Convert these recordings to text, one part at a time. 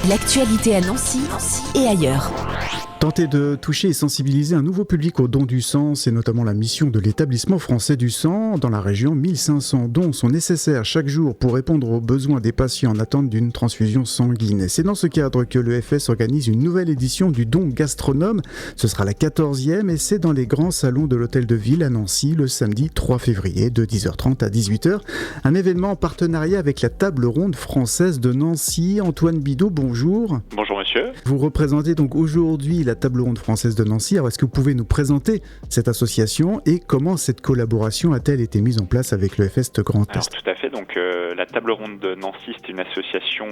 L'actualité à Nancy et ailleurs. Tenter de toucher et sensibiliser un nouveau public au don du sang, c'est notamment la mission de l'établissement français du sang. Dans la région, 1500 dons sont nécessaires chaque jour pour répondre aux besoins des patients en attente d'une transfusion sanguine. Et c'est dans ce cadre que l'EFS organise une nouvelle édition du don gastronome. Ce sera la 14e et c'est dans les grands salons de l'Hôtel de Ville à Nancy le samedi 3 février de 10h30 à 18h. Un événement en partenariat avec la Table Ronde Française de Nancy. Antoine Bidot, bonjour. Bonjour monsieur. Vous représentez donc aujourd'hui la Table Ronde Française de Nancy. Alors est-ce que vous pouvez nous présenter cette association et comment cette collaboration a-t-elle été mise en place avec l'EFS Grand Est? Tout à fait, donc la Table Ronde de Nancy, c'est une association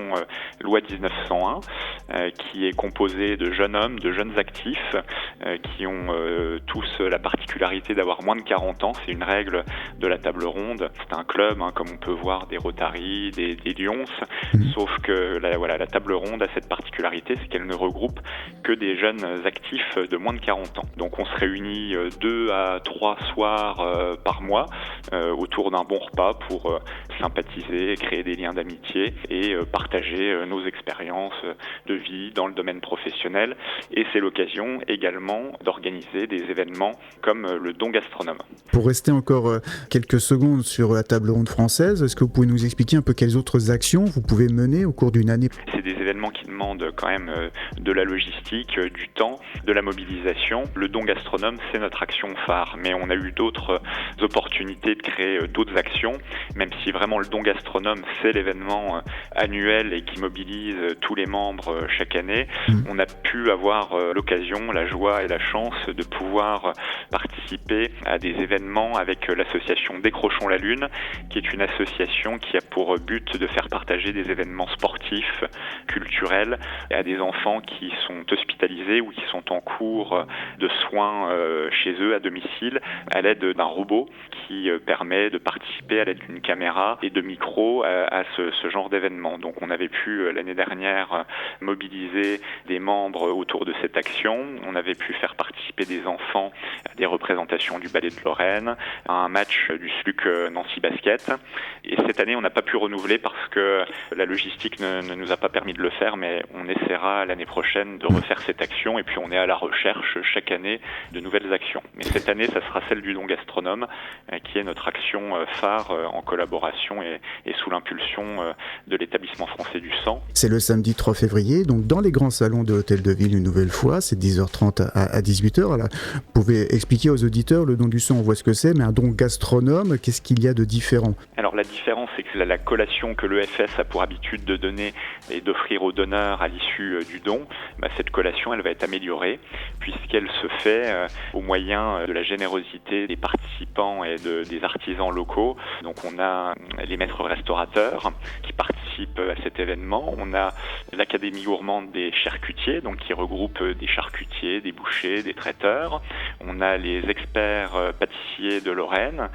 loi 1901 qui est composée de jeunes hommes, de jeunes actifs qui ont tous la particularité d'avoir moins de 40 ans. C'est une règle de la Table Ronde. C'est un club, comme on peut voir des Rotary, des Lions, sauf que la Table Ronde a cette particularité, c'est qu'elle ne regroupe que des jeunes actifs de moins de 40 ans. Donc on se réunit 2 à 3 soirs par mois autour d'un bon repas pour sympathiser, créer des liens d'amitié et partager nos expériences de vie dans le domaine professionnel. Et c'est l'occasion également d'organiser des événements comme le don gastronome. Pour rester encore quelques secondes sur la Table Ronde française, est-ce que vous pouvez nous expliquer un peu quelles autres actions vous pouvez mener au cours d'une année? C'est des événements qui demandent quand même de la logistique, du temps, de la mobilisation. Le don gastronome, c'est notre action phare, mais on a eu d'autres opportunités de créer d'autres actions, même si vraiment le don gastronome, c'est l'événement annuel et qui mobilise tous les membres chaque année. On a pu avoir l'occasion, la joie et la chance de pouvoir participer à des événements avec l'association Décrochons la Lune, qui est une association qui a pour but de faire partager des événements sportifs, culturels, à des enfants qui sont hospitalisés ou qui sont en cours de soins chez eux à domicile à l'aide d'un robot qui permet de participer à l'aide d'une caméra et de micros à ce genre d'événement. Donc on avait pu l'année dernière mobiliser des membres autour de cette action. On avait pu faire participer des enfants à des représentations du Ballet de Lorraine, à un match du SLUC Nancy Basket. Et cette année, on n'a pas pu renouveler parce que la logistique ne nous a pas permis de le faire, mais on essaiera l'année prochaine de refaire cette action et puis on est à la recherche chaque année de nouvelles actions. Mais cette année, ça sera celle du don gastronome qui est notre action phare en collaboration et sous l'impulsion de l'établissement français du sang. C'est le samedi 3 février, donc dans les grands salons de l'Hôtel de Ville une nouvelle fois, c'est 10h30 à 18h. Alors, vous pouvez expliquer aux auditeurs, le don du sang, on voit ce que c'est, mais un don gastronome, qu'est-ce qu'il y a de différent? Alors la différence, c'est que la collation que l'EFS a pour habitude de donner et d'offrir aux donneurs à l'issue du don, cette collation, elle va être améliorée puisqu'elle se fait au moyen de la générosité des participants et des artisans locaux. Donc on a les maîtres restaurateurs qui participent à cet événement. On a l'Académie gourmande des charcutiers, donc qui regroupe des charcutiers, des bouchers, des traiteurs. On a les experts pâtissiers de Lorraine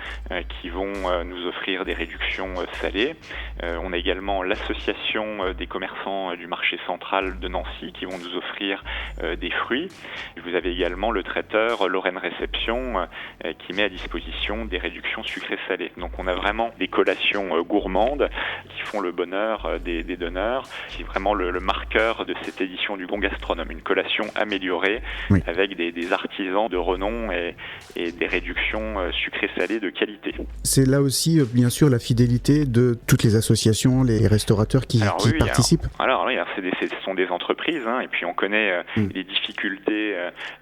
qui vont nous offrir des réductions salées. On a également l'association des commerçants du marché central de Nancy qui vont nous offrir des fruits. Vous avez également le traiteur Lorraine Réception qui met à disposition des réductions sucrées-salées. Donc on a vraiment des collations gourmandes qui font le bonheur des donneurs. C'est vraiment le marqueur de cette édition du don gastronome, une collation améliorée avec des artisans de renom et des réductions sucrées-salées de qualité. C'est là aussi bien sûr la fidélité de toutes les associations, les restaurateurs qui participent. Ce sont des entreprises et puis on connaît les difficultés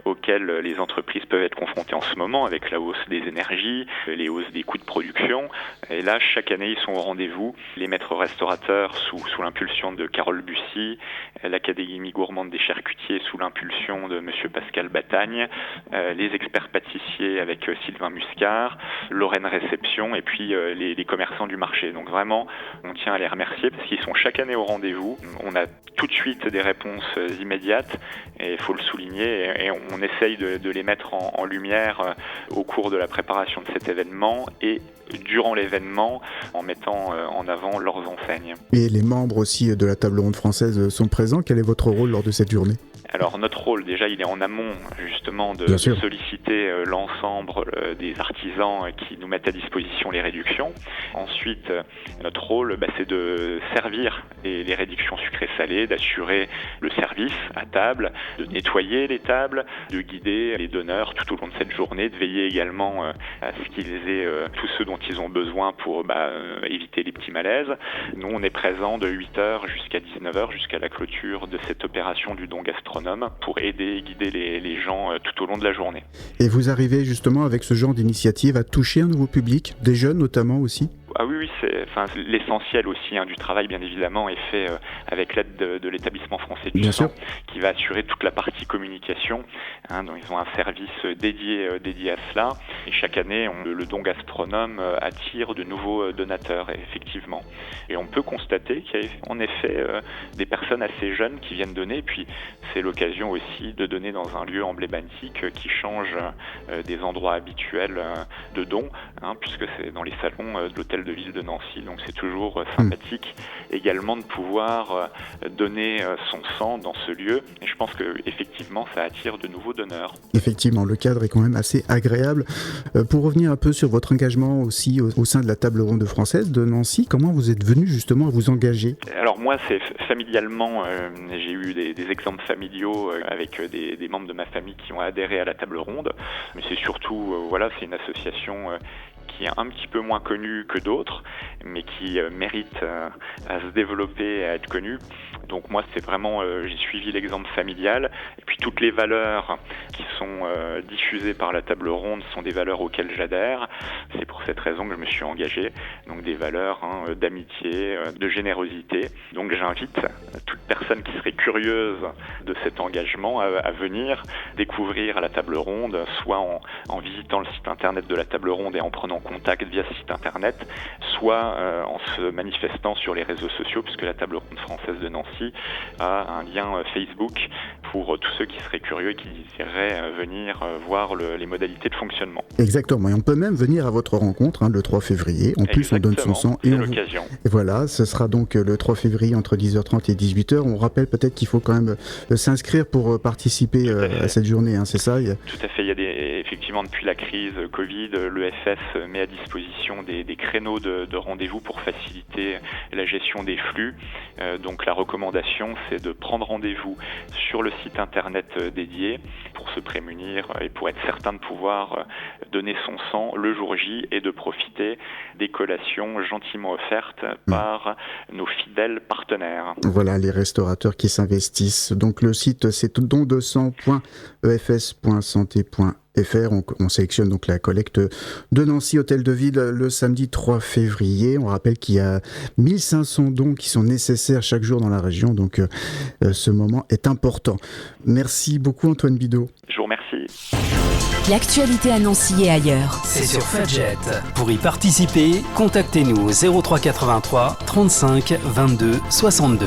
auxquelles les entreprises peuvent être confrontées en ce moment avec la hausse des énergies, les hausses des coûts de production. Et là, chaque année, ils sont au rendez-vous. Les maîtres restaurateurs sous l'impulsion de Carole Bussy, l'Académie gourmande des charcutiers sous l'impulsion de Monsieur Pascal Batagne, les experts pâtissiers avec Sylvain Muscard, Lorraine Réception et puis les commerçants du marché. Donc vraiment, on tient à les remercier parce qu'ils sont chaque année au rendez-vous. On a tout de suite des réponses immédiates et il faut le souligner et on essaye de les mettre en lumière au cours de la préparation de cet événement et durant l'événement en mettant en avant leurs enseignes. Et les membres aussi de la Table Ronde Française sont présents. Quel est votre rôle lors de cette journée ? Alors notre rôle déjà il est en amont justement de solliciter l'ensemble des artisans qui nous mettent à disposition les réductions. Ensuite notre rôle c'est de servir les réductions sucrées installés, d'assurer le service à table, de nettoyer les tables, de guider les donneurs tout au long de cette journée, de veiller également à ce qu'ils aient tout ce dont ils ont besoin pour éviter les petits malaises. Nous, on est présents de 8h jusqu'à 19h, jusqu'à la clôture de cette opération du don gastronome pour aider et guider les gens tout au long de la journée. Et vous arrivez justement avec ce genre d'initiative à toucher un nouveau public, des jeunes notamment aussi ? Ah oui, c'est l'essentiel aussi du travail, bien évidemment, est fait avec l'aide de l'établissement français du sang, qui va assurer toute la partie communication. Donc ils ont un service dédié à cela. Et chaque année, le don gastronome attire de nouveaux donateurs, effectivement. Et on peut constater qu'il y a en effet des personnes assez jeunes qui viennent donner. Et puis c'est l'occasion aussi de donner dans un lieu emblématique qui change des endroits habituels de don, puisque c'est dans les salons de l'hôtel de ville de Nancy, donc c'est toujours sympathique également de pouvoir donner son sang dans ce lieu, et je pense que effectivement ça attire de nouveaux donneurs. Effectivement, le cadre est quand même assez agréable. Pour revenir un peu sur votre engagement aussi au sein de la table ronde française de Nancy, comment vous êtes venu justement à vous engager ? Alors moi, c'est familialement, j'ai eu des exemples familiaux avec des membres de ma famille qui ont adhéré à la table ronde, mais c'est surtout, c'est une association qui est un petit peu moins connue que d'autres, mais qui mérite à se développer et à être connue. Donc moi, c'est vraiment, j'ai suivi l'exemple familial, et puis toutes les valeurs qui sont diffusées par la table ronde sont des valeurs auxquelles j'adhère. C'est pour cette raison que je me suis engagé, donc des valeurs d'amitié, de générosité. Donc j'invite toute personne qui serait curieuse de cet engagement à venir découvrir la table ronde, soit en visitant le site internet de la table ronde et en prenant contact via ce site internet, soit en se manifestant sur les réseaux sociaux, puisque la table ronde française de Nancy a un lien Facebook pour tous ceux qui seraient curieux et qui désireraient venir voir les modalités de fonctionnement. Exactement, et on peut même venir à votre rencontre le 3 février. En plus, on donne son sang. Et l'occasion. Et voilà, ce sera donc le 3 février entre 10h30 et 18h. On rappelle peut-être qu'il faut quand même s'inscrire pour participer à cette journée, c'est ça ? Tout à fait, il y a effectivement depuis la crise Covid, l'EFS met à disposition des créneaux de rendez-vous pour faciliter la gestion des flux. Donc la recommandation, c'est de prendre rendez-vous sur le site internet dédié pour se prémunir et pour être certain de pouvoir donner son sang le jour J et de profiter des collations gentiment offertes par nos fidèles partenaires. Voilà, les restaurateurs qui s'investissent. Donc le site, c'est dondesang.efs.santé.fr. On sélectionne donc la collecte de Nancy Hôtel de Ville le samedi 3 février. On rappelle qu'il y a 1500 dons qui sont nécessaires chaque jour dans la région, donc ce moment est important. Merci beaucoup Antoine Bidault. Je vous remercie. L'actualité à Nancy et ailleurs. C'est sur Fudget. Pour y participer, contactez-nous au 03 83 35 22 62.